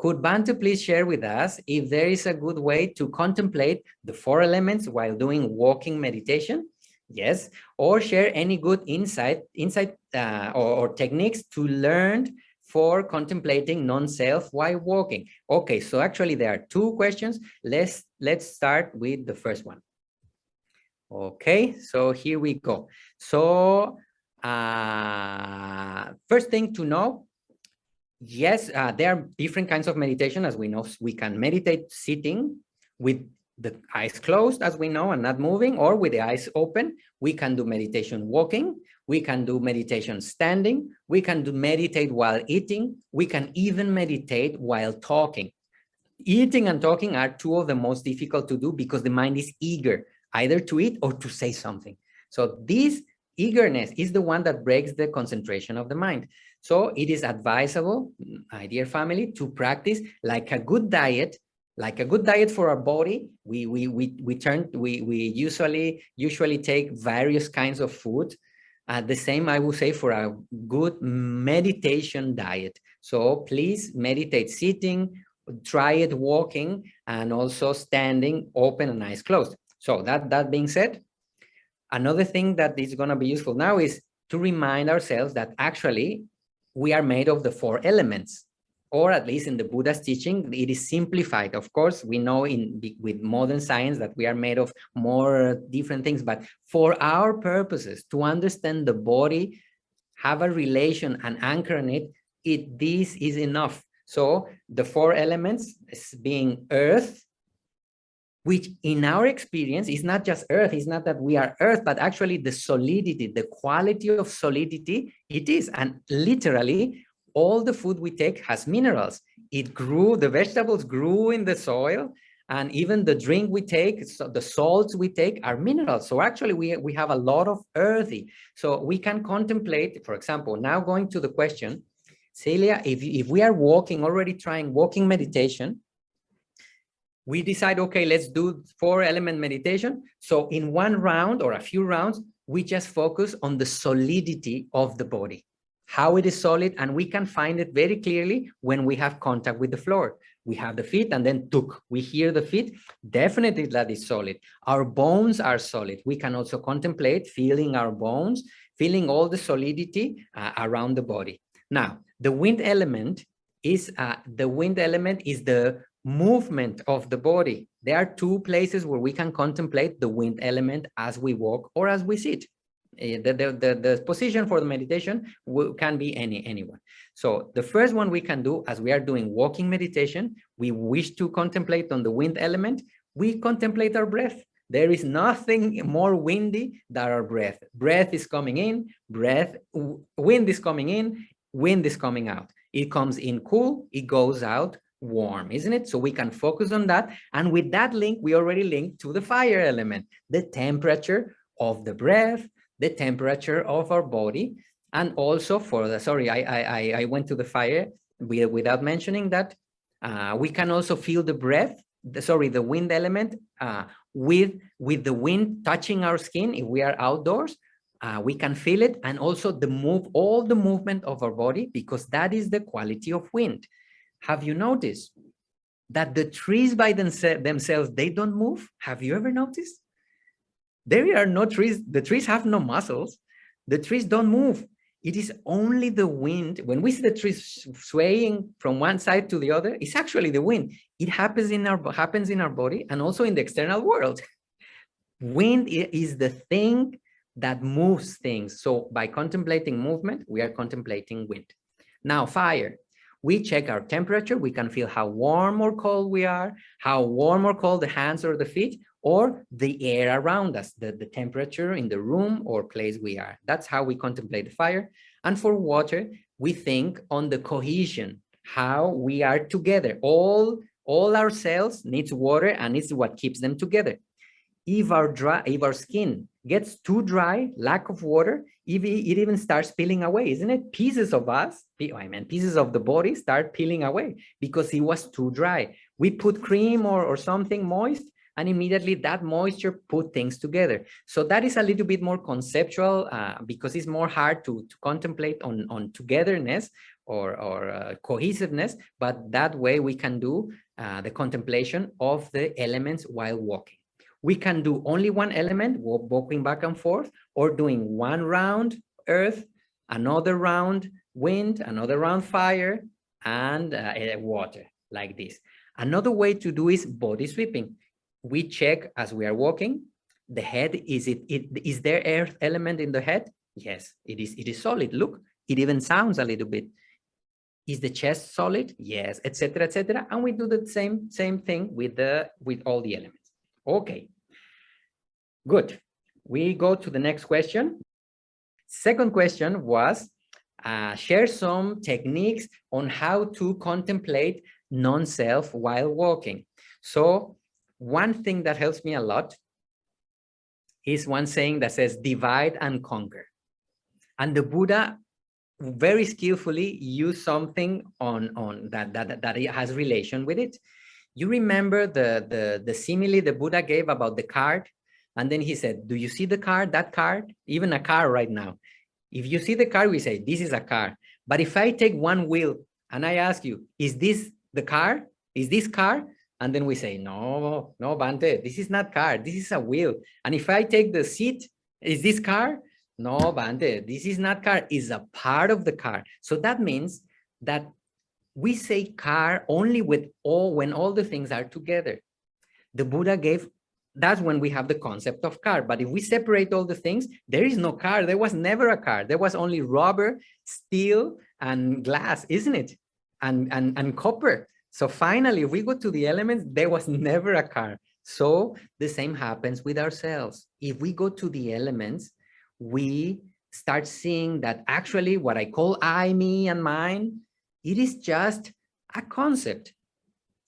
Could Bante please share with us if there is a good way to contemplate the 4 elements while doing walking meditation? Yes, or share any good insight or techniques to learn for contemplating non-self while walking. Okay, so actually there are 2 questions. Let's start with the first one. Okay, so here we go. So first thing to know, yes, there are different kinds of meditation. As we know, we can meditate sitting with the eyes closed, as we know, and not moving, or with the eyes open. We can do meditation walking. We can do meditation standing. We can do meditate while eating. We can even meditate while talking. Eating and talking are 2 of the most difficult to do because the mind is eager either to eat or to say something. So this eagerness is the one that breaks the concentration of the mind. So it is advisable, my dear family, to practice like a good diet for our body. We usually take various kinds of food. The same I will say for a good meditation diet. So please meditate sitting, try it walking, and also standing, open and eyes closed. So that being said, another thing that is going to be useful now is to remind ourselves that actually we are made of the 4 elements, or at least in the Buddha's teaching, it is simplified. Of course, we know with modern science that we are made of more different things, but for our purposes, to understand the body, have a relation and anchor in it, this is enough. So the 4 elements being earth, which in our experience is not just earth, it's not that we are earth, but actually the solidity, the quality of solidity it is. And literally, all the food we take has minerals. It grew, the vegetables grew in the soil, and even the drink we take, so the salts we take are minerals. So actually we have a lot of earthy. So we can contemplate, for example, now going to the question, Celia, if we are already trying walking meditation, we decide, okay, let's do 4 element meditation. So in one round or a few rounds, we just focus on the solidity of the body, how it is solid, and we can find it very clearly when we have contact with the floor. We have the feet and then we hear the feet, definitely that is solid. Our bones are solid. We can also contemplate feeling our bones, feeling all the solidity around the body. Now, the wind element is the movement of the body. There are 2 places where we can contemplate the wind element as we walk or as we sit. The position for the meditation can be anyone. So the first one we can do, as we are doing walking meditation, we wish to contemplate on the wind element, we contemplate our breath. There is nothing more windy than our breath. Breath is coming in, wind is coming in, wind is coming out. It comes in cool, it goes out warm, isn't it? So we can focus on that. And with that link, we already linked to the fire element, the temperature of the breath, the temperature of our body, and also for the, sorry, I went to the fire without mentioning that. We can also feel the breath, the wind element with the wind touching our skin. If we are outdoors, we can feel it, and also all the movement of our body, because that is the quality of wind. Have you noticed that the trees by themselves, they don't move? Have you ever noticed? There are no trees. The trees have no muscles. The trees don't move. It is only the wind. When we see the trees swaying from one side to the other, it's actually the wind. It happens in our body and also in the external world. Wind is the thing that moves things. So by contemplating movement, we are contemplating wind. Now, fire. We check our temperature. We can feel how warm or cold we are, how warm or cold the hands or the feet, or the air around us, the temperature in the room or place we are. That's how we contemplate the fire. And for water, we think on the cohesion, how we are together. All our cells needs water, and it's what keeps them together. If our skin gets too dry, lack of water, it even starts peeling away, isn't it? Pieces of us, pieces of the body start peeling away because it was too dry. We put cream or something moist, and immediately that moisture put things together. So that is a little bit more conceptual because it's more hard to contemplate on togetherness or cohesiveness, but that way we can do the contemplation of the elements while walking. We can do only one element, walking back and forth, or doing one round earth, another round wind, another round fire, and water, like this. Another way to do is body sweeping. We check as we are walking, the head, is there earth element in the head? Yes, it is solid. Look, it even sounds a little bit. Is the chest solid? Yes, etc., etc. And we do the same thing with all the elements. Okay, good. We go to the next question. Second question was, share some techniques on how to contemplate non-self while walking. So one thing that helps me a lot is one saying that says, divide and conquer. And the Buddha very skillfully used something on that it has relation with it. You remember the simile the Buddha gave about the card? And then he said, do you see the card, that card? Even a car right now. If you see the car, we say, this is a car. But if I take one wheel and I ask you, is this the car? Is this car? And then we say, no, Bante, this is not car. This is a wheel. And if I take the seat, is this car? No, Bante, this is not car. It's a part of the car. So that means that we say car only when all the things are together. The Buddha gave, that's when we have the concept of car. But if we separate all the things, there is no car. There was never a car. There was only rubber, steel, and glass, isn't it? And copper. So finally, if we go to the elements, there was never a car. So the same happens with ourselves. If we go to the elements, we start seeing that actually what I call I, me, and mine, it is just a concept.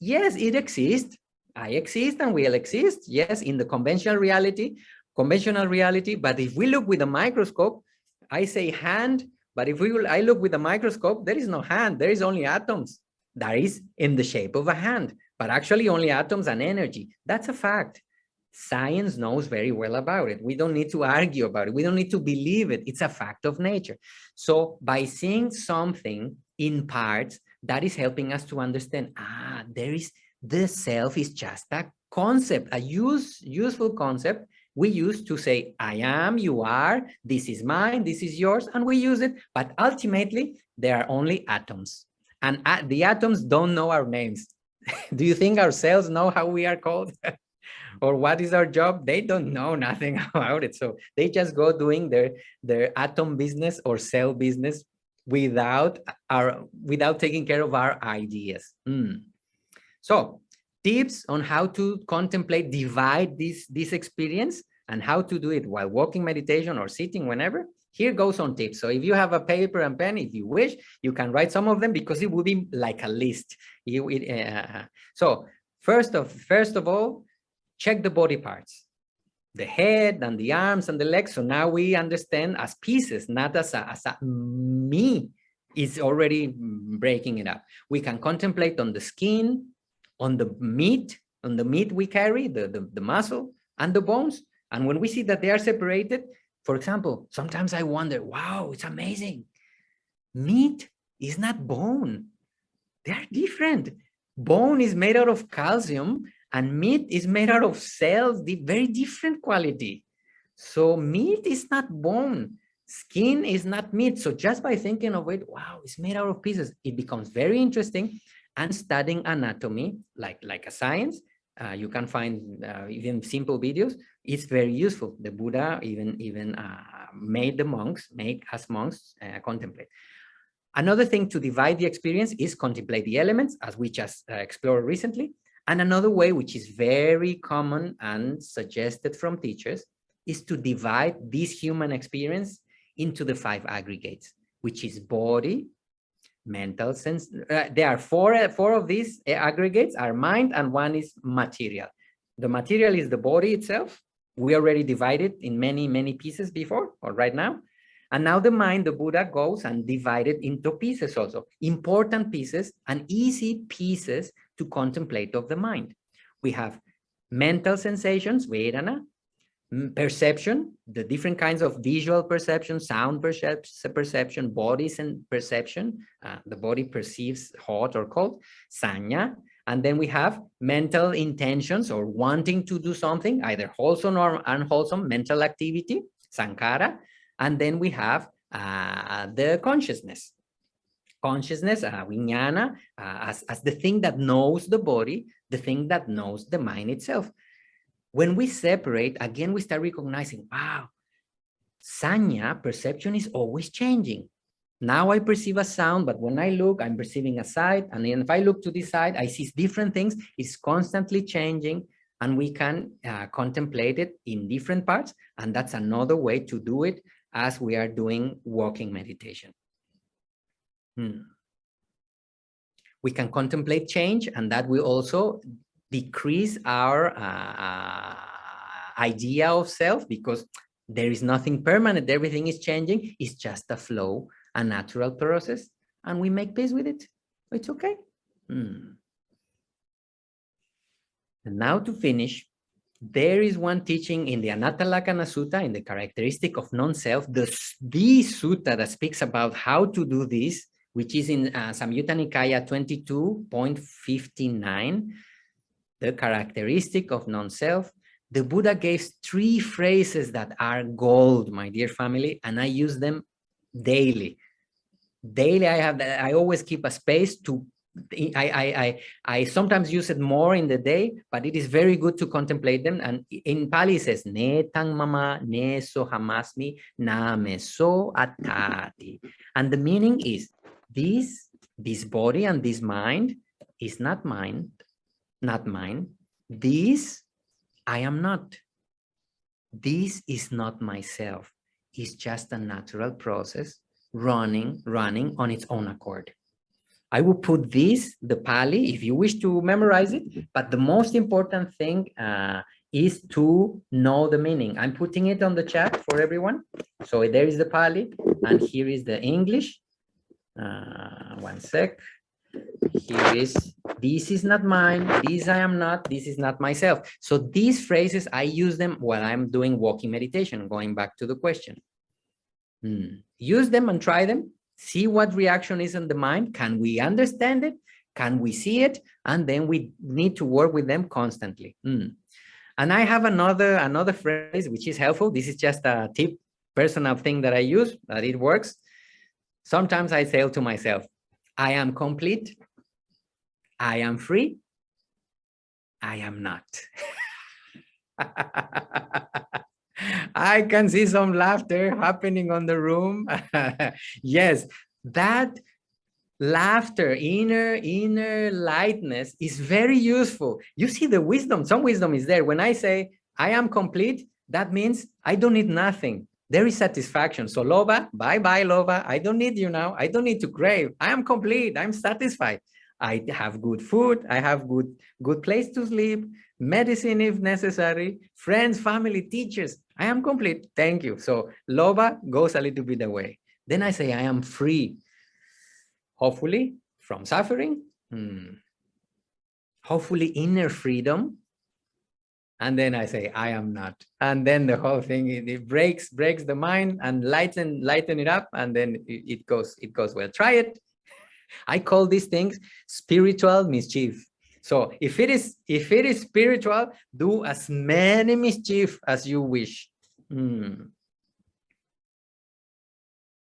Yes, it exists. I exist and we'll exist. Yes, in the conventional reality. But if we look with a microscope, I say hand, but if I look with a microscope, there is no hand. There is only atoms. That is in the shape of a hand, but actually only atoms and energy. That's a fact. Science knows very well about it. We don't need to argue about it. We don't need to believe it. It's a fact of nature. So by seeing something in parts, that is helping us to understand, the self is just a concept, a useful concept we use to say, I am, you are, this is mine, this is yours, and we use it. But ultimately, they are only atoms. And the atoms don't know our names. Do you think our cells know how we are called? Or what is our job? They don't know nothing about it. So they just go doing their atom business or cell business without taking care of our ideas. So tips on how to contemplate, divide this experience, and how to do it while walking meditation or sitting, whenever. Here goes on tips. So if you have a paper and pen, if you wish, you can write some of them because it would be like a list. So first of all, check the body parts, the head and the arms and the legs. So now we understand as pieces, not as a me is already breaking it up. We can contemplate on the skin, on the meat we carry, the muscle and the bones. And when we see that they are separated, for example, sometimes I wonder, wow, it's amazing. Meat is not bone. They are different. Bone is made out of calcium and meat is made out of cells, the very different quality. So meat is not bone. Skin is not meat. So just by thinking of it, wow, it's made out of pieces, it becomes very interesting. And studying anatomy, like a science, you can find even simple videos. It's very useful. The Buddha even made us monks contemplate. Another thing to divide the experience is contemplate the elements, as we just explored recently. And another way, which is very common and suggested from teachers, is to divide this human experience into the 5 aggregates, which is body, mental sense. There are four of these aggregates are mind, and one is material. The material is the body itself. We already divided in many pieces before or right now. And now the mind, the Buddha goes and divided into pieces also, important pieces and easy pieces to contemplate of the mind. We have mental sensations, Vedana, perception, the different kinds of visual perception, sound perception, bodies and perception, the body perceives hot or cold, Sanya. And then we have mental intentions or wanting to do something, either wholesome or unwholesome, mental activity, Sankara. And then we have the consciousness, Vijnana, as the thing that knows the body, the thing that knows the mind itself. When we separate, again, we start recognizing, wow, Sanya, perception is always changing. Now I perceive a sound, but when I look, I'm perceiving a sight. And then if I look to this side, I see different things. It's constantly changing, and we can contemplate it in different parts. And that's another way to do it as we are doing walking meditation. We can contemplate change, and that will also decrease our idea of self, because there is nothing permanent. Everything is changing. It's just a flow, a natural process, and we make peace with it. It's okay. And now to finish, there is one teaching in the Anattalakkhana Sutta, in the characteristic of non-self, the sutta that speaks about how to do this, which is in Samyutta Nikaya 22.59, the characteristic of non-self. The Buddha gave 3 phrases that are gold, my dear family, and I use them daily. Daily, I always keep a space to, I sometimes use it more in the day, but it is very good to contemplate them. And in Pali it says, ne tang mama ne so hamasmi na me so atati. And the meaning is, this body and this mind is not mine, not mine. This I am not. This is not myself. It's just a natural process running on its own accord. I will put this, the Pali, if you wish to memorize it, but the most important thing is to know the meaning. I'm putting it on the chat for everyone. So there is the Pali, and here is the English. One sec. Here is, this is not mine, this I am not, this is not myself. So these phrases, I use them while I'm doing walking meditation, going back to the question. Use them and try them. See what reaction is in the mind. Can we understand it? Can we see it? And then we need to work with them constantly. And I have another phrase which is helpful. This is just a tip, personal thing that I use, that it works. Sometimes I say to myself, I am complete, I am free, I am not. I can see some laughter happening on the room. Yes, that laughter, inner lightness is very useful. You see the wisdom, some wisdom is there. When I say I am complete, that means I don't need nothing. There is satisfaction. So Loba, bye-bye, Loba. I don't need you now. I don't need to crave. I am complete. I'm satisfied. I have good food. I have good place to sleep, medicine if necessary, friends, family, teachers. I am complete. Thank you. So Loba goes a little bit away. Then I say I am free. Hopefully from suffering. Hopefully inner freedom. And then I say, I am not. And then the whole thing, it breaks the mind and lighten it up. And then it goes well. Try it. I call these things spiritual mischief. So if it is spiritual, do as many mischief as you wish. There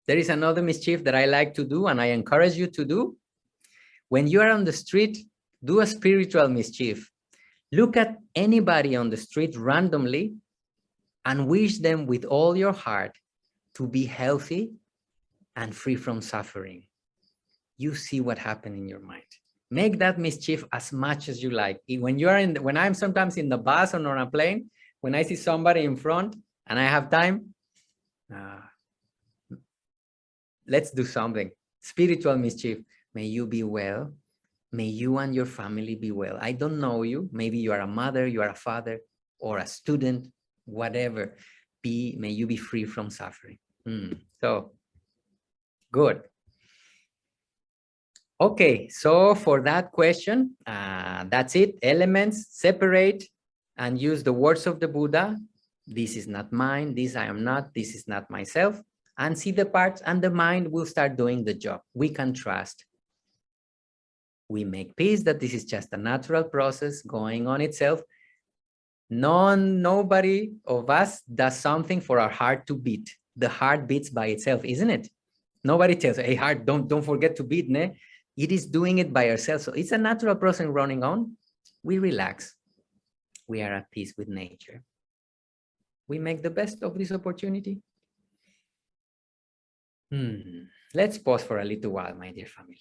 is another mischief that I like to do, and I encourage you to do. When you are on the street, do a spiritual mischief. Look at anybody on the street randomly and wish them with all your heart to be healthy and free from suffering. You see what happens in your mind. Make that mischief as much as you like. When I'm sometimes in the bus or on a plane, when I see somebody in front and I have time, let's do something. Spiritual mischief. May you be well. May you and your family be well. I don't know you. Maybe you are a mother, you are a father, or a student, whatever. May you be free from suffering. So, good. Okay, so for that question, that's it. Elements, separate, and use the words of the Buddha. This is not mine, this I am not, this is not myself, and see the parts, and the mind will start doing the job. We can trust. We make peace that this is just a natural process going on itself. Nobody of us does something for our heart to beat. The heart beats by itself, isn't it? Nobody tells, hey, heart, don't forget to beat, ne? It is doing it by ourselves. So it's a natural process running on. We relax. We are at peace with nature. We make the best of this opportunity. Let's pause for a little while, my dear family.